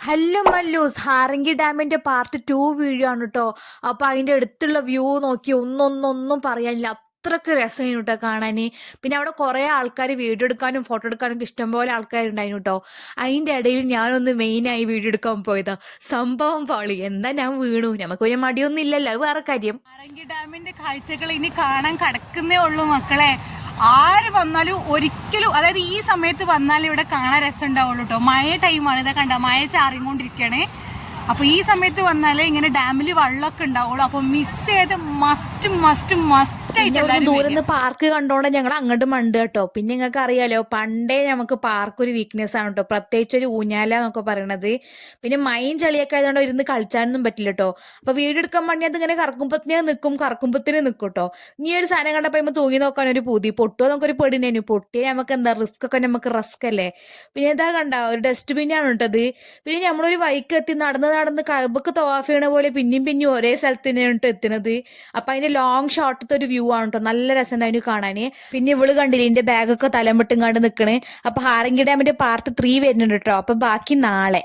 Hello Mallus ഹാരംഗി ഡാമിന്റെ part 2 video ആണ് കേട്ടോ. അപ്പൊ അതിന്റെ അടുത്തുള്ള വ്യൂ നോക്കി ഒന്നൊന്നും പറയാനില്ല, അത്രക്ക് രസമായിരുന്നു കേട്ടോ കാണാന്. പിന്നെ അവിടെ കുറെ ആൾക്കാർ വീഡിയോ എടുക്കാനും ഫോട്ടോ എടുക്കാനും ഒക്കെ ഇഷ്ടംപോലെ ആൾക്കാരുണ്ടായിരുന്നു കേട്ടോ. അതിന്റെ ഇടയിൽ ഞാനൊന്ന് മെയിനായി വീഡിയോ എടുക്കാൻ പോയതാ. സംഭവം പാളി, എന്താ ഞാൻ വീണു. നമുക്ക് വലിയ മടിയൊന്നും ഇല്ലല്ലോ, അത് വേറെ കാര്യം. ഹാരംഗി ഡാമിന്റെ കാഴ്ചകൾ ഇനി കാണാൻ കിടക്കുന്നേ ഉള്ളൂ മക്കളെ. ആര് വന്നാലും ഒരിക്കലും, അതായത് ഈ സമയത്ത് വന്നാലും ഇവിടെ കാണാൻ രസം ഉണ്ടാവുള്ളൂ കേട്ടോ. മഴ ടൈമാണ്, ഇതാ കണ്ട മഴ ചാറിക്കൊണ്ടിരിക്കണേ. അപ്പൊ ഈ സമയത്ത് വന്നാലേ ഇങ്ങനെ ഡാമിൽ വെള്ളമൊക്കെ ഉണ്ടാവുള്ളൂ. അപ്പൊ മിസ് ചെയ്ത് മസ്റ്റ് ആയിട്ട് ദൂരം പാർക്ക് കണ്ടോണ്ട് ഞങ്ങൾ അങ്ങോട്ട് മണ്ട് കേട്ടോ. പിന്നെ നിങ്ങൾക്ക് അറിയാലോ, പണ്ടേ നമുക്ക് പാർക്ക് ഒരു വീക്ക്നെസ് ആണ് കേട്ടോ, പ്രത്യേകിച്ച് ഒരു ഊഞ്ഞാല എന്നൊക്കെ പറയണത്. പിന്നെ മൈൻ ചളിയൊക്കെ ആയതുകൊണ്ട് ഇരുന്ന് കളിച്ചാനൊന്നും പറ്റില്ല കേട്ടോ. അപ്പൊ വീഡിയോ എടുക്കാൻ വേണ്ടി അത് ഇങ്ങനെ കറക്കുമ്പത്തിന് നിൽക്കും കേട്ടോ. ഇനി ഒരു സാധനം കണ്ടപ്പോ തൂങ്ങി നോക്കാൻ ഒരു പൂതി, പൊട്ടുമോ നമുക്കൊരു പേടിനു. പൊട്ടിയ നമുക്ക് എന്താ റിസ്ക് ഒക്കെ, നമുക്ക് റിസ്ക് അല്ലേ. പിന്നെ എന്താ കണ്ട ഒരു ഡസ്റ്റ്ബിൻ ആണ് കേട്ടത്. പിന്നെ നമ്മളൊരു വൈക്ക് എത്തി നടന്ന് കബക്ക് തവാഫ് ചെയ്യണ പോലെ പിന്നെയും ഒരേ സ്ഥലത്ത് തന്നെയാണ് എത്തുന്നത്. അപ്പൊ അതിന്റെ ലോങ് ഷോട്ടത്തെ ഒരു വ്യൂ ആണ് കേട്ടോ, നല്ല രസം അതിന് കാണാന്. പിന്നെ ഇവള് കണ്ടില്ലേ എന്റെ ബാഗൊക്കെ തലമിട്ടും കണ്ട് നിക്കണേ. അപ്പൊ ഹാരംഗി ഡാമിന്റെ പാർട്ട് 3 വരുന്നുണ്ട് കേട്ടോ. അപ്പൊ ബാക്കി നാളെ.